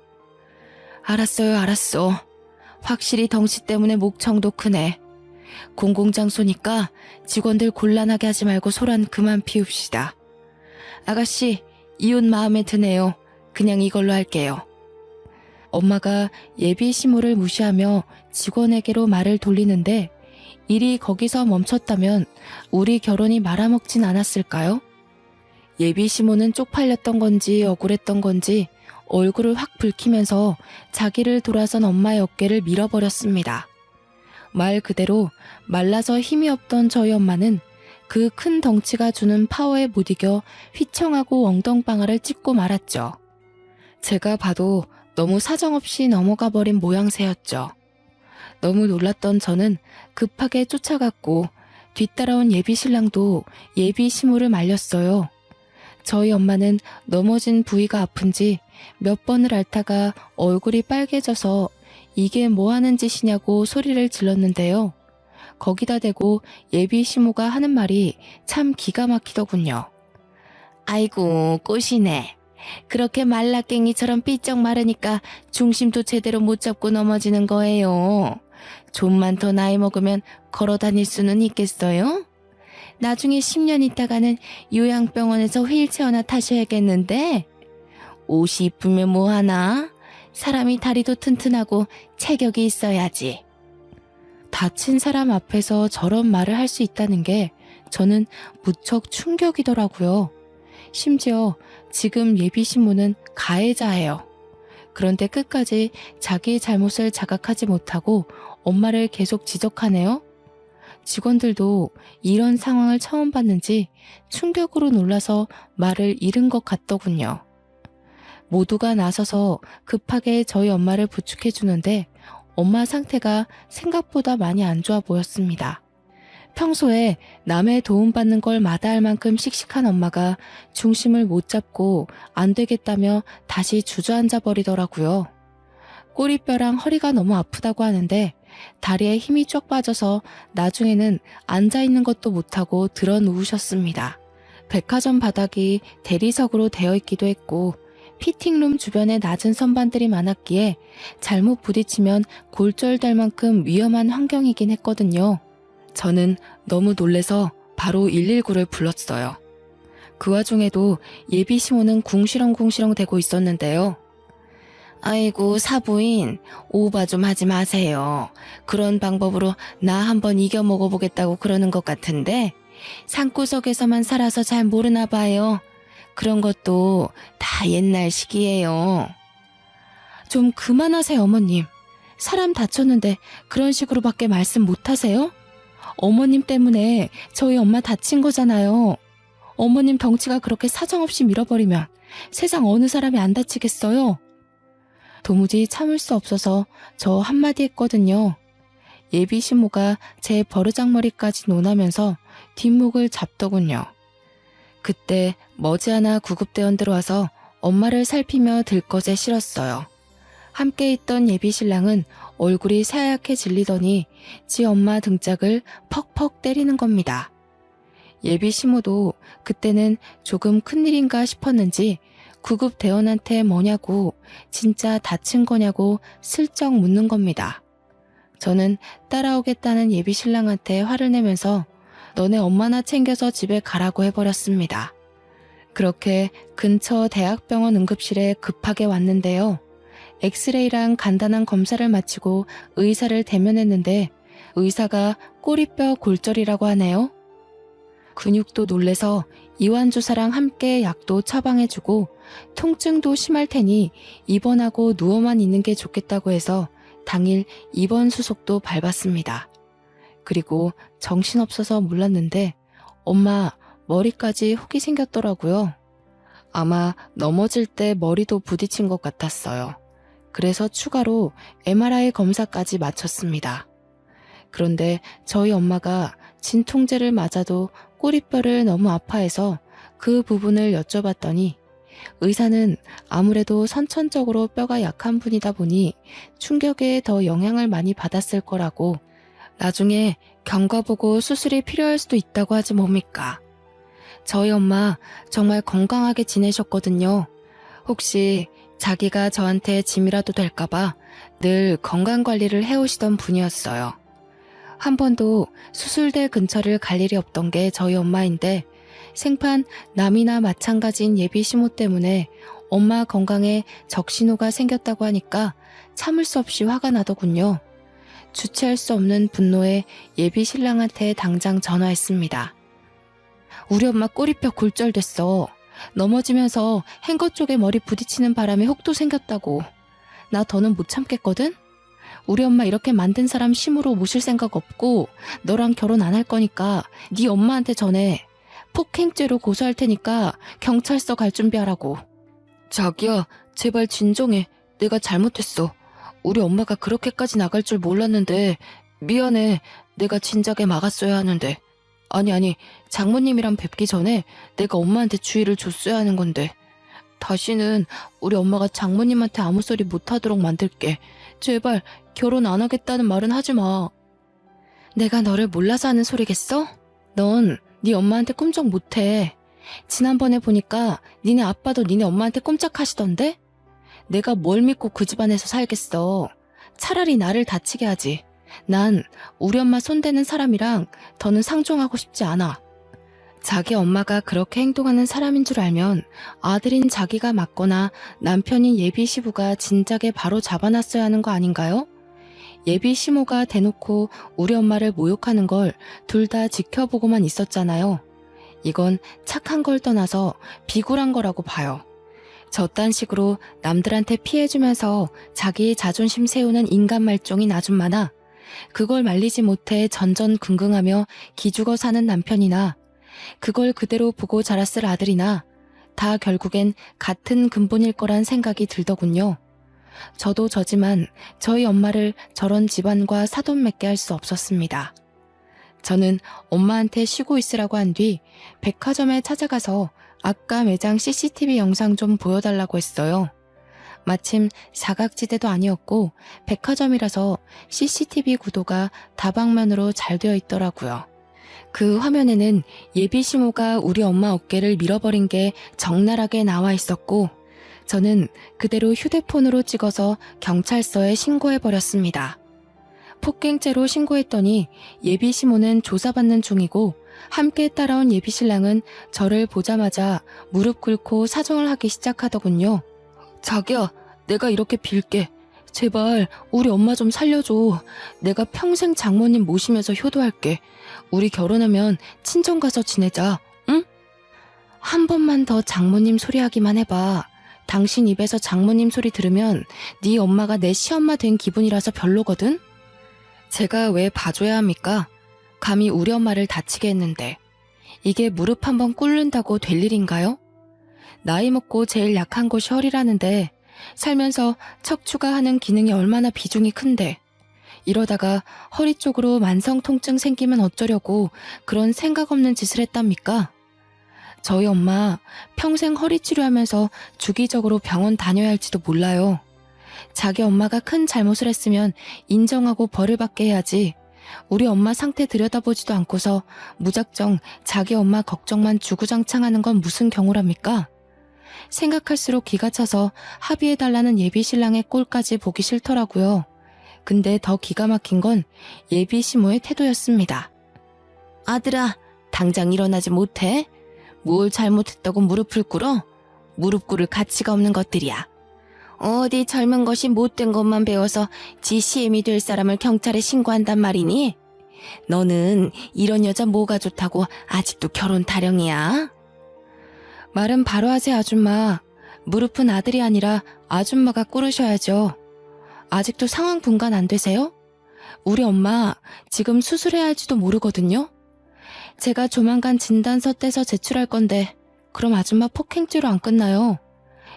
알았어요, 알았어. 확실히 덩치 때문에 목청도 크네. 공공장소니까 직원들 곤란하게 하지 말고 소란 그만 피웁시다. 아가씨, 이 옷 마음에 드네요. 그냥 이걸로 할게요. 엄마가 예비 시모를 무시하며 직원에게로 말을 돌리는데 일이 거기서 멈췄다면 우리 결혼이 말아먹진 않았을까요? 예비 시모는 쪽팔렸던 건지 억울했던 건지 얼굴을 확 붉히면서 자기를 돌아선 엄마의 어깨를 밀어버렸습니다. 말 그대로 말라서 힘이 없던 저희 엄마는 그 큰 덩치가 주는 파워에 못 이겨 휘청하고 엉덩방아를 찢고 말았죠. 제가 봐도 너무 사정없이 넘어가 버린 모양새였죠. 너무 놀랐던 저는 급하게 쫓아갔고 뒤따라온 예비 신랑도 예비 시모를 말렸어요. 저희 엄마는 넘어진 부위가 아픈지 몇 번을 앓다가 얼굴이 빨개져서 이게 뭐 하는 짓이냐고 소리를 질렀는데요. 거기다 대고 예비 시모가 하는 말이 참 기가 막히더군요. 아이고 꽃이네. 그렇게 말라깽이처럼 삐쩍 마르니까 중심도 제대로 못 잡고 넘어지는 거예요. 좀만 더 나이 먹으면 걸어 다닐 수는 있겠어요? 나중에 10년 있다가는 요양병원에서 휠체어나 타셔야겠는데? 옷이 이쁘면 뭐하나? 사람이 다리도 튼튼하고 체격이 있어야지. 다친 사람 앞에서 저런 말을 할 수 있다는 게 저는 무척 충격이더라고요. 심지어 지금 예비 신부는 가해자예요. 그런데 끝까지 자기 잘못을 자각하지 못하고 엄마를 계속 지적하네요. 직원들도 이런 상황을 처음 봤는지 충격으로 놀라서 말을 잃은 것 같더군요. 모두가 나서서 급하게 저희 엄마를 부축해 주는데 엄마 상태가 생각보다 많이 안 좋아 보였습니다. 평소에 남의 도움받는 걸 마다할 만큼 씩씩한 엄마가 중심을 못 잡고 안 되겠다며 다시 주저앉아 버리더라고요. 꼬리뼈랑 허리가 너무 아프다고 하는데 다리에 힘이 쫙 빠져서 나중에는 앉아있는 것도 못하고 들어 누우셨습니다. 백화점 바닥이 대리석으로 되어 있기도 했고 피팅룸 주변에 낮은 선반들이 많았기에 잘못 부딪히면 골절될 만큼 위험한 환경이긴 했거든요. 저는 너무 놀래서 바로 119를 불렀어요. 그 와중에도 예비 시모는 궁시렁궁시렁 대고 있었는데요. 아이고 사부인, 오바 좀 하지 마세요. 그런 방법으로 나 한번 이겨 먹어보겠다고 그러는 것 같은데 산구석에서만 살아서 잘 모르나 봐요. 그런 것도 다 옛날 식이에요. 좀 그만하세요, 어머님. 사람 다쳤는데 그런 식으로밖에 말씀 못하세요? 어머님 때문에 저희 엄마 다친 거잖아요. 어머님 덩치가 그렇게 사정없이 밀어버리면 세상 어느 사람이 안 다치겠어요? 도무지 참을 수 없어서 저 한마디 했거든요. 예비 시모가 제 버르장머리까지 논하면서 뒷목을 잡더군요. 그때 머지않아 구급대원들 와서 엄마를 살피며 들것에 실었어요. 함께 있던 예비 신랑은 얼굴이 새하얗게 질리더니 지 엄마 등짝을 퍽퍽 때리는 겁니다. 예비 시모도 그때는 조금 큰일인가 싶었는지 구급대원한테 뭐냐고 진짜 다친 거냐고 슬쩍 묻는 겁니다. 저는 따라오겠다는 예비 신랑한테 화를 내면서 너네 엄마나 챙겨서 집에 가라고 해버렸습니다. 그렇게 근처 대학병원 응급실에 급하게 왔는데요. 엑스레이랑 간단한 검사를 마치고 의사를 대면했는데 의사가 꼬리뼈 골절이라고 하네요. 근육도 놀래서 이완주사랑 함께 약도 처방해주고 통증도 심할 테니 입원하고 누워만 있는 게 좋겠다고 해서 당일 입원 수속도 밟았습니다. 그리고 정신없어서 몰랐는데 엄마 머리까지 혹이 생겼더라고요. 아마 넘어질 때 머리도 부딪힌 것 같았어요. 그래서 추가로 MRI 검사까지 마쳤습니다. 그런데 저희 엄마가 진통제를 맞아도 꼬리뼈를 너무 아파해서 그 부분을 여쭤봤더니 의사는 아무래도 선천적으로 뼈가 약한 분이다 보니 충격에 더 영향을 많이 받았을 거라고 나중에 경과 보고 수술이 필요할 수도 있다고 하지 뭡니까. 저희 엄마 정말 건강하게 지내셨거든요. 혹시 자기가 저한테 짐이라도 될까봐 늘 건강관리를 해오시던 분이었어요. 한 번도 수술대 근처를 갈 일이 없던 게 저희 엄마인데 생판 남이나 마찬가지인 예비 시모 때문에 엄마 건강에 적신호가 생겼다고 하니까 참을 수 없이 화가 나더군요. 주체할 수 없는 분노에 예비 신랑한테 당장 전화했습니다. 우리 엄마 꼬리뼈 골절됐어. 넘어지면서 행거 쪽에 머리 부딪히는 바람에 혹도 생겼다고. 나 더는 못 참겠거든? 우리 엄마 이렇게 만든 사람 심으로 모실 생각 없고 너랑 결혼 안 할 거니까 네 엄마한테 전해. 폭행죄로 고소할 테니까 경찰서 갈 준비하라고. 자기야, 제발 진정해. 내가 잘못했어. 우리 엄마가 그렇게까지 나갈 줄 몰랐는데 미안해. 내가 진작에 막았어야 하는데. 아니, 장모님이랑 뵙기 전에 내가 엄마한테 주의를 줬어야 하는 건데. 다시는 우리 엄마가 장모님한테 아무 소리 못하도록 만들게. 제발 결혼 안 하겠다는 말은 하지 마. 내가 너를 몰라서 하는 소리겠어? 넌 네 엄마한테 꼼짝 못해. 지난번에 보니까 니네 아빠도 니네 엄마한테 꼼짝하시던데? 내가 뭘 믿고 그 집안에서 살겠어. 차라리 나를 다치게 하지. 난 우리 엄마 손대는 사람이랑 더는 상종하고 싶지 않아. 자기 엄마가 그렇게 행동하는 사람인 줄 알면 아들인 자기가 맞거나 남편인 예비 시부가 진작에 바로 잡아놨어야 하는 거 아닌가요? 예비 시모가 대놓고 우리 엄마를 모욕하는 걸 둘 다 지켜보고만 있었잖아요. 이건 착한 걸 떠나서 비굴한 거라고 봐요. 저딴 식으로 남들한테 피해주면서 자기의 자존심 세우는 인간 말종인 아줌마나 그걸 말리지 못해 전전긍긍하며 기죽어 사는 남편이나 그걸 그대로 보고 자랐을 아들이나 다 결국엔 같은 근본일 거란 생각이 들더군요. 저도 저지만 저희 엄마를 저런 집안과 사돈맺게 할 수 없었습니다. 저는 엄마한테 쉬고 있으라고 한 뒤 백화점에 찾아가서 아까 매장 CCTV 영상 좀 보여달라고 했어요. 마침 사각지대도 아니었고 백화점이라서 CCTV 구도가 다방면으로 잘 되어 있더라고요. 그 화면에는 예비 시모가 우리 엄마 어깨를 밀어버린 게 적나라하게 나와 있었고 저는 그대로 휴대폰으로 찍어서 경찰서에 신고해버렸습니다. 폭행죄로 신고했더니 예비 시모는 조사받는 중이고 함께 따라온 예비 신랑은 저를 보자마자 무릎 꿇고 사정을 하기 시작하더군요. 자기야, 내가 이렇게 빌게. 제발 우리 엄마 좀 살려줘. 내가 평생 장모님 모시면서 효도할게. 우리 결혼하면 친정 가서 지내자, 응? 한 번만 더 장모님 소리 하기만 해봐. 당신 입에서 장모님 소리 들으면 네 엄마가 내 시엄마 된 기분이라서 별로거든? 제가 왜 봐줘야 합니까? 감히 우리 엄마를 다치게 했는데. 이게 무릎 한번 꿇는다고 될 일인가요? 나이 먹고 제일 약한 곳이 허리라는데 살면서 척추가 하는 기능이 얼마나 비중이 큰데 이러다가 허리 쪽으로 만성 통증 생기면 어쩌려고 그런 생각 없는 짓을 했답니까? 저희 엄마 평생 허리 치료하면서 주기적으로 병원 다녀야 할지도 몰라요. 자기 엄마가 큰 잘못을 했으면 인정하고 벌을 받게 해야지. 우리 엄마 상태 들여다보지도 않고서 무작정 자기 엄마 걱정만 주구장창하는 건 무슨 경우랍니까? 생각할수록 기가 차서 합의해달라는 예비 신랑의 꼴까지 보기 싫더라고요. 근데 더 기가 막힌 건 예비 시모의 태도였습니다. 아들아, 당장 일어나지 못해? 뭘 잘못했다고 무릎을 꿇어? 무릎 꿇을 가치가 없는 것들이야. 어디 젊은 것이 못된 것만 배워서 지 시엠이 될 사람을 경찰에 신고한단 말이니? 너는 이런 여자 뭐가 좋다고 아직도 결혼 타령이야? 말은 바로 하세요, 아줌마. 무릎은 아들이 아니라 아줌마가 꿇으셔야죠. 아직도 상황 분간 안 되세요? 우리 엄마 지금 수술해야 할지도 모르거든요. 제가 조만간 진단서 떼서 제출할 건데 그럼 아줌마 폭행죄로 안 끝나요.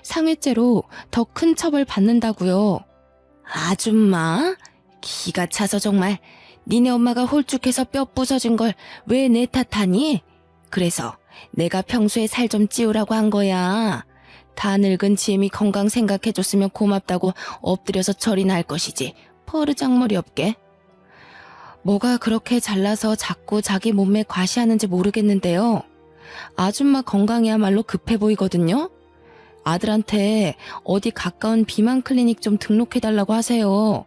상해죄로 더 큰 처벌 받는다고요. 아줌마? 기가 차서 정말. 니네 엄마가 홀쭉해서 뼈 부서진 걸 왜 내 탓하니? 그래서 내가 평소에 살 좀 찌우라고 한 거야. 다 늙은 지엠이 건강 생각해줬으면 고맙다고 엎드려서 절이나 할 것이지. 버르장머리 없게. 뭐가 그렇게 잘나서 자꾸 자기 몸매 과시하는지 모르겠는데요. 아줌마 건강이야말로 급해 보이거든요. 아들한테 어디 가까운 비만 클리닉 좀 등록해달라고 하세요.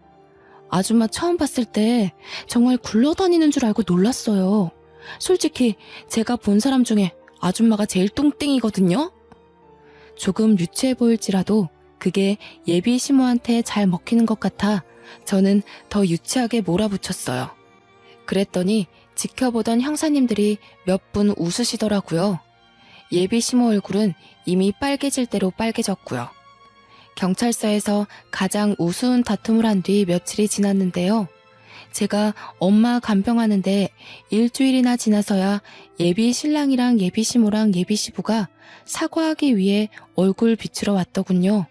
아줌마 처음 봤을 때 정말 굴러다니는 줄 알고 놀랐어요. 솔직히 제가 본 사람 중에 아줌마가 제일 뚱땡이거든요. 조금 유치해 보일지라도 그게 예비 시모한테 잘 먹히는 것 같아 저는 더 유치하게 몰아붙였어요. 그랬더니 지켜보던 형사님들이 몇 분 웃으시더라고요. 예비 시모 얼굴은 이미 빨개질 대로 빨개졌고요. 경찰서에서 가장 우스운 다툼을 한 뒤 며칠이 지났는데요. 제가 엄마 간병하는데 일주일이나 지나서야 예비 신랑이랑 예비 시모랑 예비 시부가 사과하기 위해 얼굴 비추러 왔더군요.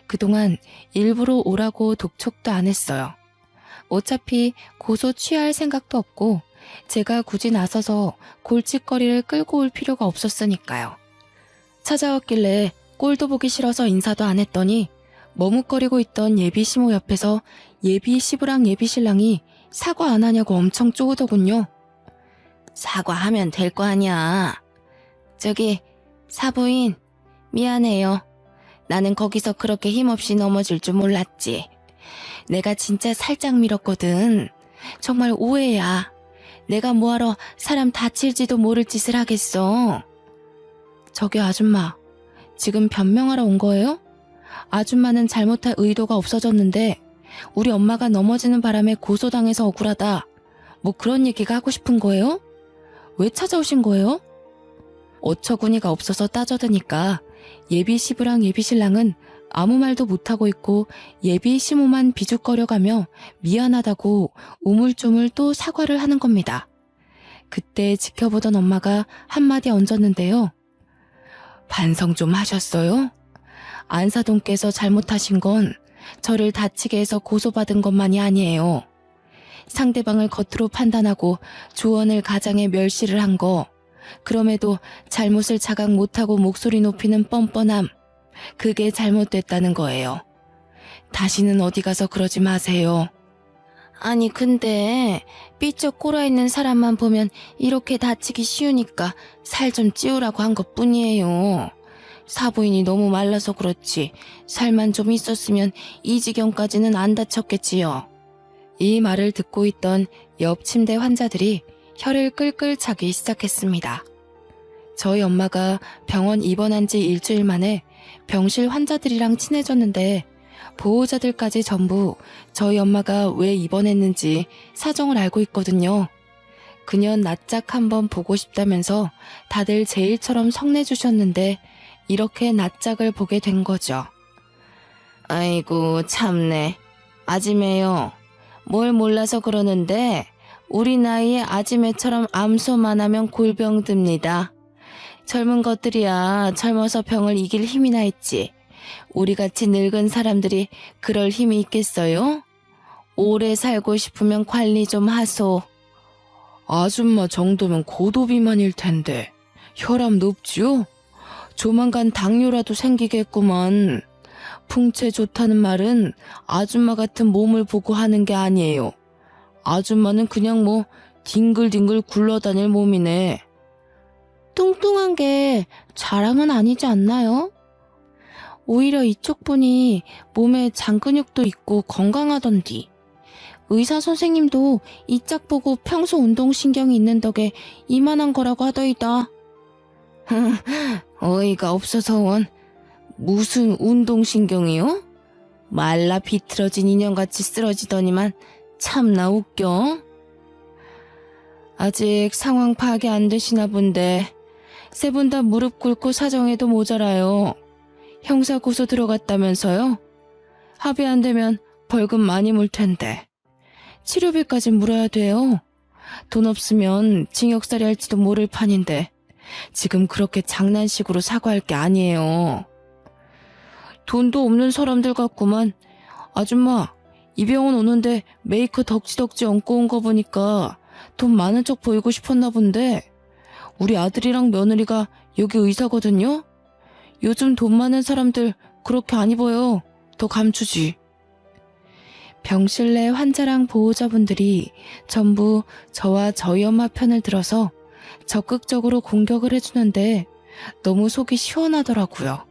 그동안 일부러 오라고 독촉도 안 했어요. 어차피 고소 취할 생각도 없고 제가 굳이 나서서 골칫거리를 끌고 올 필요가 없었으니까요. 찾아왔길래 꼴도 보기 싫어서 인사도 안 했더니 머뭇거리고 있던 예비 시모 옆에서 예비 시부랑 예비 신랑이 사과 안 하냐고 엄청 쪼으더군요. 사과하면 될 거 아니야. 저기 사부인 미안해요. 나는 거기서 그렇게 힘없이 넘어질 줄 몰랐지. 내가 진짜 살짝 밀었거든. 정말 오해야. 내가 뭐하러 사람 다칠지도 모를 짓을 하겠어. 저기 아줌마, 지금 변명하러 온 거예요? 아줌마는 잘못할 의도가 없어졌는데 우리 엄마가 넘어지는 바람에 고소당해서 억울하다. 뭐 그런 얘기가 하고 싶은 거예요? 왜 찾아오신 거예요? 어처구니가 없어서 따져드니까 예비 시부랑 예비 신랑은 아무 말도 못하고 있고 예비 시모만 비죽거려가며 미안하다고 우물쭈물 또 사과를 하는 겁니다. 그때 지켜보던 엄마가 한마디 얹었는데요. 반성 좀 하셨어요? 안사돈께서 잘못하신 건 저를 다치게 해서 고소받은 것만이 아니에요. 상대방을 겉으로 판단하고 조언을 가장해 멸시를 한 거, 그럼에도 잘못을 자각 못하고 목소리 높이는 뻔뻔함, 그게 잘못됐다는 거예요. 다시는 어디 가서 그러지 마세요. 아니 근데 삐쩍 꼴아있는 사람만 보면 이렇게 다치기 쉬우니까 살 좀 찌우라고 한 것뿐이에요. 사부인이 너무 말라서 그렇지 살만 좀 있었으면 이 지경까지는 안 다쳤겠지요. 이 말을 듣고 있던 옆 침대 환자들이 혀를 끌끌 차기 시작했습니다. 저희 엄마가 병원 입원한 지 일주일 만에 병실 환자들이랑 친해졌는데 보호자들까지 전부 저희 엄마가 왜 입원했는지 사정을 알고 있거든요. 그년 낯짝 한번 보고 싶다면서 다들 제 일처럼 성내주셨는데 이렇게 낯짝을 보게 된 거죠. 아이고 참네. 아지매요. 뭘 몰라서 그러는데 우리 나이에 아지매처럼 암소만 하면 골병 듭니다. 젊은 것들이야 젊어서 병을 이길 힘이나 있지. 우리같이 늙은 사람들이 그럴 힘이 있겠어요? 오래 살고 싶으면 관리 좀 하소. 아줌마 정도면 고도비만일 텐데 혈압 높지요? 조만간 당뇨라도 생기겠구만. 풍채 좋다는 말은 아줌마 같은 몸을 보고 하는 게 아니에요. 아줌마는 그냥 뭐 뒹글뒹글 굴러다닐 몸이네. 뚱뚱한 게 자랑은 아니지 않나요? 오히려 이쪽 분이 몸에 장근육도 있고 건강하던디. 의사 선생님도 이 짝 보고 평소 운동신경이 있는 덕에 이만한 거라고 하더이다. 어이가 없어서 원. 무슨 운동신경이요? 말라 비틀어진 인형같이 쓰러지더니만 참나 웃겨. 아직 상황 파악이 안 되시나 본데 세 분 다 무릎 꿇고 사정해도 모자라요. 형사 고소 들어갔다면서요? 합의 안 되면 벌금 많이 물 텐데. 치료비까지 물어야 돼요. 돈 없으면 징역살이 할지도 모를 판인데 지금 그렇게 장난식으로 사과할 게 아니에요. 돈도 없는 사람들 같구만. 아줌마, 이 병원 오는데 메이커 덕지덕지 얹고 온 거 보니까 돈 많은 척 보이고 싶었나 본데 우리 아들이랑 며느리가 여기 의사거든요? 요즘 돈 많은 사람들 그렇게 안 입어요. 더 감추지. 병실 내 환자랑 보호자분들이 전부 저와 저희 엄마 편을 들어서 적극적으로 공격을 해주는데 너무 속이 시원하더라고요.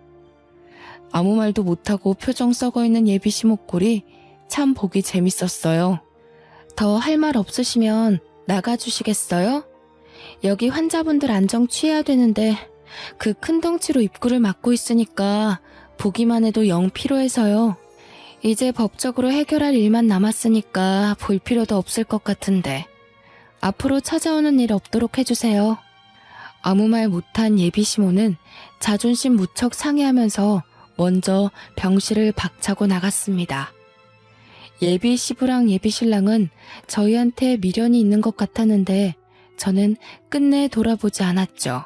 아무 말도 못하고 표정 썩어있는 예비씨 목골이 참 보기 재밌었어요. 더 할 말 없으시면 나가주시겠어요? 여기 환자분들 안정 취해야 되는데 그 큰 덩치로 입구를 막고 있으니까 보기만 해도 영 피로해서요. 이제 법적으로 해결할 일만 남았으니까 볼 필요도 없을 것 같은데 앞으로 찾아오는 일 없도록 해주세요. 아무 말 못한 예비시모는 자존심 무척 상해하면서 먼저 병실을 박차고 나갔습니다. 예비시부랑 예비신랑은 저희한테 미련이 있는 것 같았는데 저는 끝내 돌아보지 않았죠.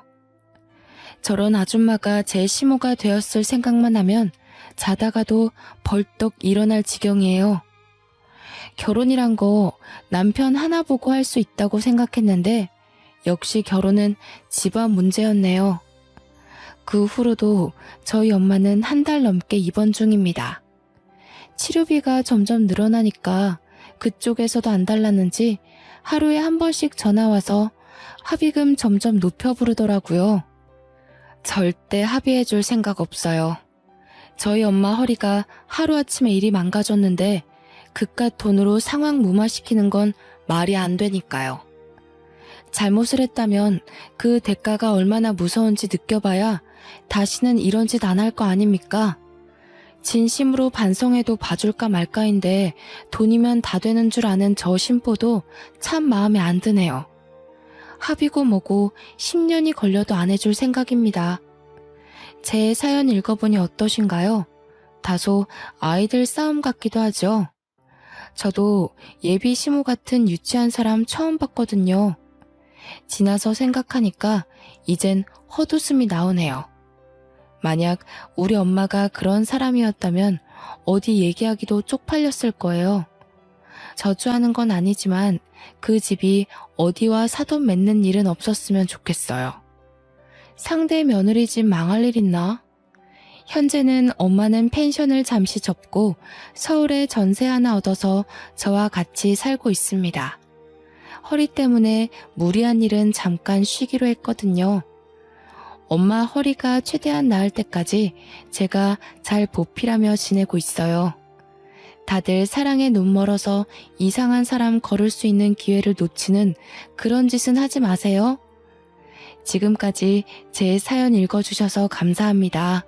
저런 아줌마가 제 시모가 되었을 생각만 하면 자다가도 벌떡 일어날 지경이에요. 결혼이란 거 남편 하나 보고 할 수 있다고 생각했는데 역시 결혼은 집안 문제였네요. 그 후로도 저희 엄마는 한 달 넘게 입원 중입니다. 치료비가 점점 늘어나니까 그쪽에서도 안 달랐는지 하루에 한 번씩 전화와서 합의금 점점 높여 부르더라고요. 절대 합의해줄 생각 없어요. 저희 엄마 허리가 하루아침에 일이 망가졌는데 그깟 돈으로 상황 무마시키는 건 말이 안 되니까요. 잘못을 했다면 그 대가가 얼마나 무서운지 느껴봐야 다시는 이런 짓 안 할 거 아닙니까? 진심으로 반성해도 봐줄까 말까인데 돈이면 다 되는 줄 아는 저 신보도 참 마음에 안 드네요. 합의고 뭐고 10년이 걸려도 안 해줄 생각입니다. 제 사연 읽어보니 어떠신가요? 다소 아이들 싸움 같기도 하죠. 저도 예비 시모 같은 유치한 사람 처음 봤거든요. 지나서 생각하니까 이젠 헛웃음이 나오네요. 만약 우리 엄마가 그런 사람이었다면 어디 얘기하기도 쪽팔렸을 거예요. 저주하는 건 아니지만 그 집이 어디와 사돈 맺는 일은 없었으면 좋겠어요. 상대 며느리 집 망할 일 있나? 현재는 엄마는 펜션을 잠시 접고 서울에 전세 하나 얻어서 저와 같이 살고 있습니다. 허리 때문에 무리한 일은 잠깐 쉬기로 했거든요. 엄마 허리가 최대한 나을 때까지 제가 잘 보필하며 지내고 있어요. 다들 사랑에 눈 멀어서 이상한 사람 걸을 수 있는 기회를 놓치는 그런 짓은 하지 마세요. 지금까지 제 사연 읽어주셔서 감사합니다.